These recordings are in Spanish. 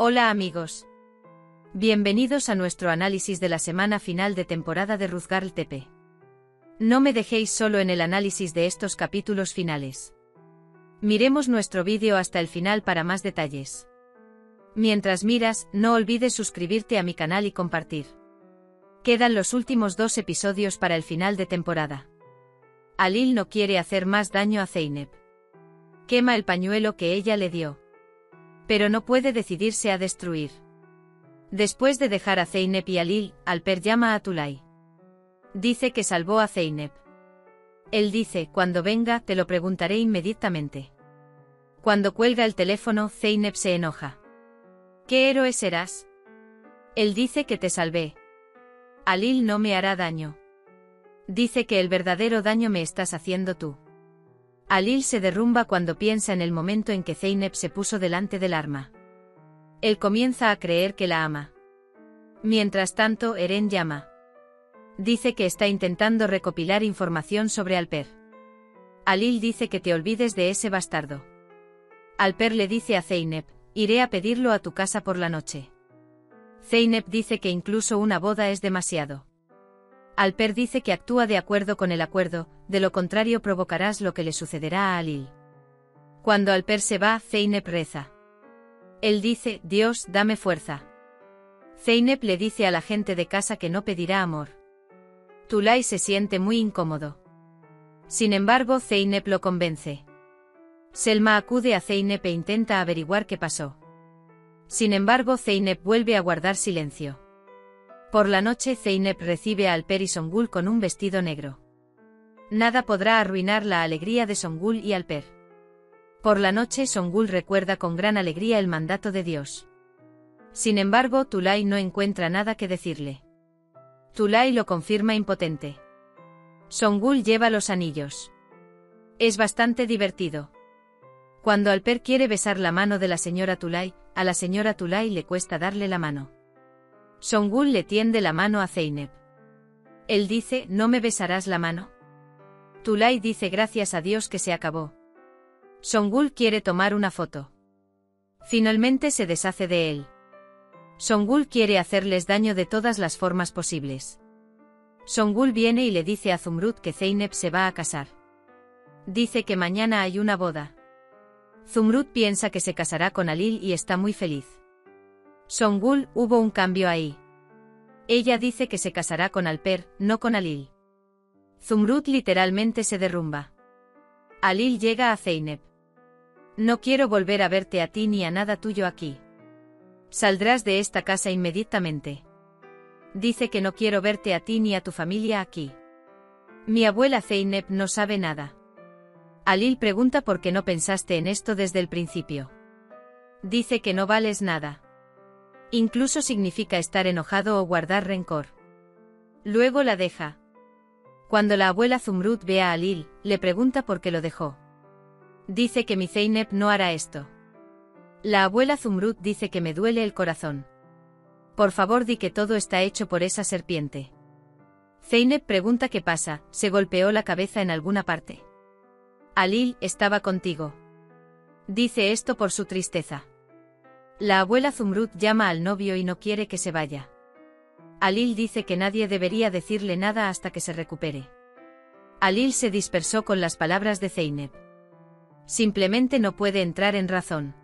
Hola amigos. Bienvenidos a nuestro análisis de la semana final de temporada de Ruzgarl TP. No me dejéis solo en el análisis de estos capítulos finales. Miremos nuestro vídeo hasta el final para más detalles. Mientras miras, no olvides suscribirte a mi canal y compartir. Quedan los últimos 2 episodios para el final de temporada. Alil no quiere hacer más daño a Zeynep. Quema el pañuelo que ella le dio. Pero no puede decidirse a destruir. Después de dejar a Zeynep y Alil, Alper llama a Tulay. Dice que salvó a Zeynep. Él dice, cuando venga te lo preguntaré inmediatamente. Cuando cuelga el teléfono, Zeynep se enoja. ¿Qué héroe serás? Él dice que te salvé. Alil no me hará daño. Dice que el verdadero daño me estás haciendo tú. Alil se derrumba cuando piensa en el momento en que Zeynep se puso delante del arma. Él comienza a creer que la ama. Mientras tanto, Eren llama. Dice que está intentando recopilar información sobre Alper. Alil dice que te olvides de ese bastardo. Alper le dice a Zeynep, iré a pedirlo a tu casa por la noche. Zeynep dice que incluso una boda es demasiado. Alper dice que actúa de acuerdo con el acuerdo, de lo contrario provocarás lo que le sucederá a Alil. Cuando Alper se va, Zeynep reza. Él dice, Dios, dame fuerza. Zeynep le dice a la gente de casa que no pedirá amor. Tulay se siente muy incómodo. Sin embargo, Zeynep lo convence. Selma acude a Zeynep e intenta averiguar qué pasó. Sin embargo, Zeynep vuelve a guardar silencio. Por la noche, Zeynep recibe a Alper y Songul con un vestido negro. Nada podrá arruinar la alegría de Songul y Alper. Por la noche, Songul recuerda con gran alegría el mandato de Dios. Sin embargo, Tulay no encuentra nada que decirle. Tulay lo confirma impotente. Songul lleva los anillos. Es bastante divertido. Cuando Alper quiere besar la mano de la señora Tulay, a la señora Tulay le cuesta darle la mano. Songul le tiende la mano a Zeynep. Él dice, ¿no me besarás la mano? Tulay dice gracias a Dios que se acabó. Songul quiere tomar una foto. Finalmente se deshace de él. Songul quiere hacerles daño de todas las formas posibles. Songul viene y le dice a Zumrud que Zeynep se va a casar. Dice que mañana hay una boda. Zumrud piensa que se casará con Alil y está muy feliz. Songul, hubo un cambio ahí. Ella dice que se casará con Alper, no con Alil. Zumrud literalmente se derrumba. Alil llega a Zeynep. No quiero volver a verte a ti ni a nada tuyo aquí. Saldrás de esta casa inmediatamente. Dice que no quiero verte a ti ni a tu familia aquí. Mi abuela Zeynep no sabe nada. Alil pregunta por qué no pensaste en esto desde el principio. Dice que no vales nada. Incluso significa estar enojado o guardar rencor. Luego la deja. Cuando la abuela Zumrud ve a Alil, le pregunta por qué lo dejó. Dice que mi Zeynep no hará esto. La abuela Zumrud dice que me duele el corazón. Por favor di que todo está hecho por esa serpiente. Zeynep pregunta qué pasa, ¿se golpeó la cabeza en alguna parte? Alil, estaba contigo. Dice esto por su tristeza. La abuela Zumrud llama al novio y no quiere que se vaya. Alil dice que nadie debería decirle nada hasta que se recupere. Alil se dispersó con las palabras de Zeynep. Simplemente no puede entrar en razón.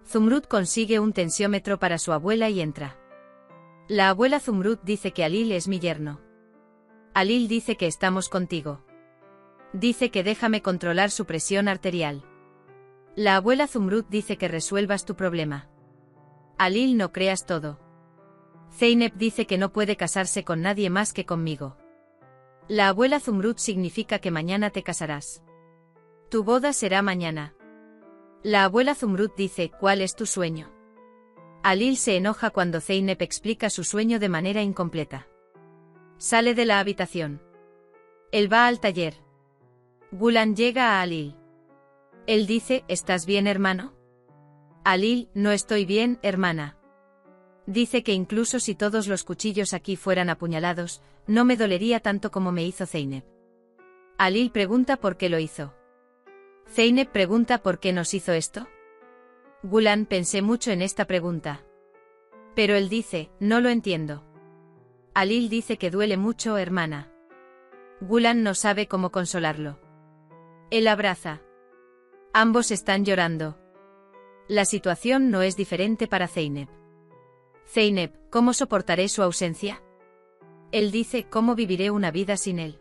Zumrud consigue un tensiómetro para su abuela y entra. La abuela Zumrud dice que Alil es mi yerno. Alil dice que estamos contigo. Dice que déjame controlar su presión arterial. La abuela Zumrud dice que resuelvas tu problema. Alil, no creas todo. Zeynep dice que no puede casarse con nadie más que conmigo. La abuela Zumrud significa que mañana te casarás. Tu boda será mañana. La abuela Zumrud dice, ¿cuál es tu sueño? Alil se enoja cuando Zeynep explica su sueño de manera incompleta. Sale de la habitación. Él va al taller. Gulan llega a Alil. Él dice, ¿estás bien, hermano? Alil, no estoy bien, hermana. Dice que incluso si todos los cuchillos aquí fueran apuñalados, no me dolería tanto como me hizo Zeynep. Alil pregunta por qué lo hizo. Zeynep pregunta por qué nos hizo esto. Gulan, pensé mucho en esta pregunta. Pero él dice, no lo entiendo. Alil dice que duele mucho, hermana. Gulan no sabe cómo consolarlo. Él abraza. Ambos están llorando. La situación no es diferente para Zeynep. Zeynep, ¿cómo soportaré su ausencia? Él dice, ¿cómo viviré una vida sin él?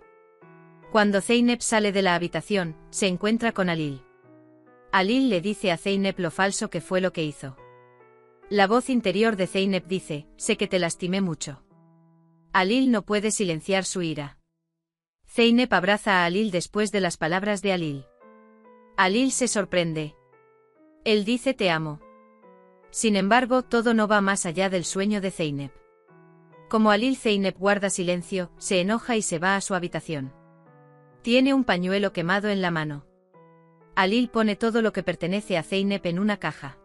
Cuando Zeynep sale de la habitación, se encuentra con Alil. Alil le dice a Zeynep lo falso que fue lo que hizo. La voz interior de Zeynep dice, sé que te lastimé mucho. Alil no puede silenciar su ira. Zeynep abraza a Alil después de las palabras de Alil. Alil se sorprende. Él dice te amo. Sin embargo, todo no va más allá del sueño de Zeynep. Como Alil, Zeynep guarda silencio, se enoja y se va a su habitación. Tiene un pañuelo quemado en la mano. Alil pone todo lo que pertenece a Zeynep en una caja.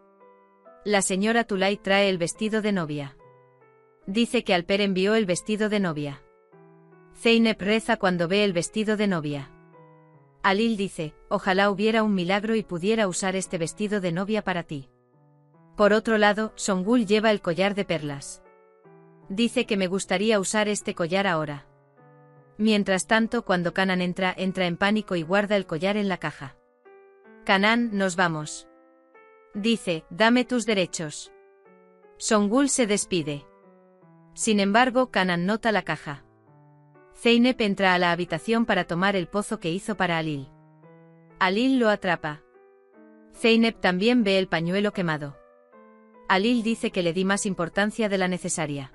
La señora Tulay trae el vestido de novia. Dice que Alper envió el vestido de novia. Zeynep reza cuando ve el vestido de novia. Alil dice, ojalá hubiera un milagro y pudiera usar este vestido de novia para ti. Por otro lado, Songul lleva el collar de perlas. Dice que me gustaría usar este collar ahora. Mientras tanto, cuando Kanan entra en pánico y guarda el collar en la caja. Kanan, nos vamos. Dice, dame tus derechos. Songul se despide. Sin embargo, Kanan nota la caja. Zeynep entra a la habitación para tomar el pozo que hizo para Alil. Alil lo atrapa. Zeynep también ve el pañuelo quemado. Alil dice que le di más importancia de la necesaria.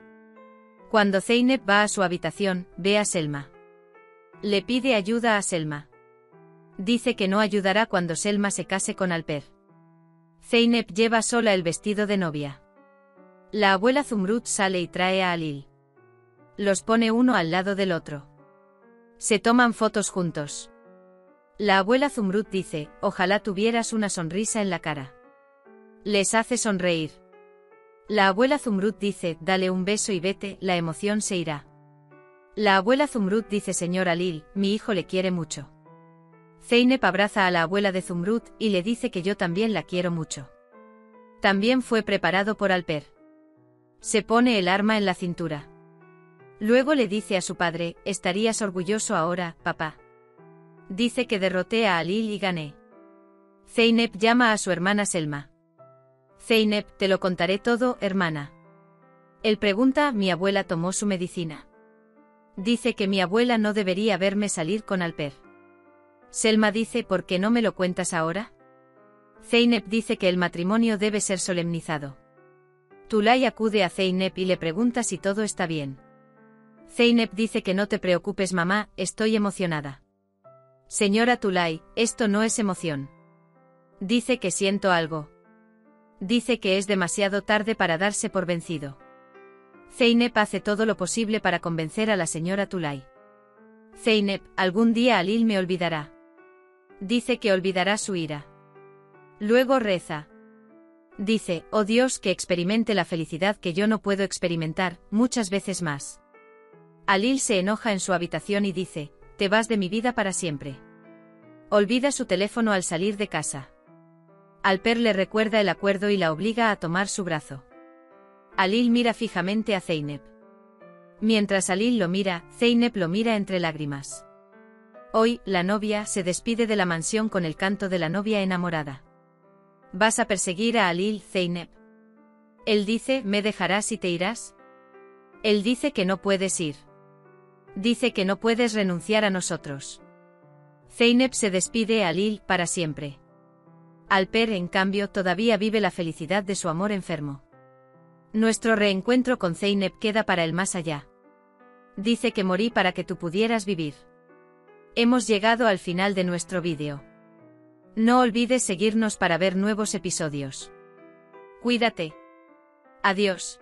Cuando Zeynep va a su habitación, ve a Selma. Le pide ayuda a Selma. Dice que no ayudará cuando Selma se case con Alper. Zeynep lleva sola el vestido de novia. La abuela Zumrud sale y trae a Alil. Los pone uno al lado del otro. Se toman fotos juntos. La abuela Zumrud dice, ojalá tuvieras una sonrisa en la cara. Les hace sonreír. La abuela Zumrud dice, dale un beso y vete, la emoción se irá. La abuela Zumrud dice, señor Alil, mi hijo le quiere mucho. Zeynep abraza a la abuela de Zumrud y le dice que yo también la quiero mucho. También fue preparado por Alper. Se pone el arma en la cintura. Luego le dice a su padre, estarías orgulloso ahora, papá. Dice que derroté a Alil y gané. Zeynep llama a su hermana Selma. Zeynep, te lo contaré todo, hermana. Él pregunta, mi abuela tomó su medicina. Dice que mi abuela no debería verme salir con Alper. Selma dice, ¿por qué no me lo cuentas ahora? Zeynep dice que el matrimonio debe ser solemnizado. Tulay acude a Zeynep y le pregunta si todo está bien. Zeynep dice que no te preocupes mamá, estoy emocionada. Señora Tulay, esto no es emoción. Dice que siento algo. Dice que es demasiado tarde para darse por vencido. Zeynep hace todo lo posible para convencer a la señora Tulay. Zeynep, algún día Alil me olvidará. Dice que olvidará su ira. Luego reza. Dice, oh Dios, que experimente la felicidad que yo no puedo experimentar, muchas veces más. Alil se enoja en su habitación y dice, te vas de mi vida para siempre. Olvida su teléfono al salir de casa. Alper le recuerda el acuerdo y la obliga a tomar su brazo. Alil mira fijamente a Zeynep. Mientras Alil lo mira, Zeynep lo mira entre lágrimas. Hoy, la novia se despide de la mansión con el canto de la novia enamorada. ¿Vas a perseguir a Alil, Zeynep? Él dice, ¿me dejarás y te irás? Él dice que no puedes ir. Dice que no puedes renunciar a nosotros. Zeynep se despide a Alil para siempre. Alper, en cambio, todavía vive la felicidad de su amor enfermo. Nuestro reencuentro con Zeynep queda para el más allá. Dice que morí para que tú pudieras vivir. Hemos llegado al final de nuestro vídeo. No olvides seguirnos para ver nuevos episodios. Cuídate. Adiós.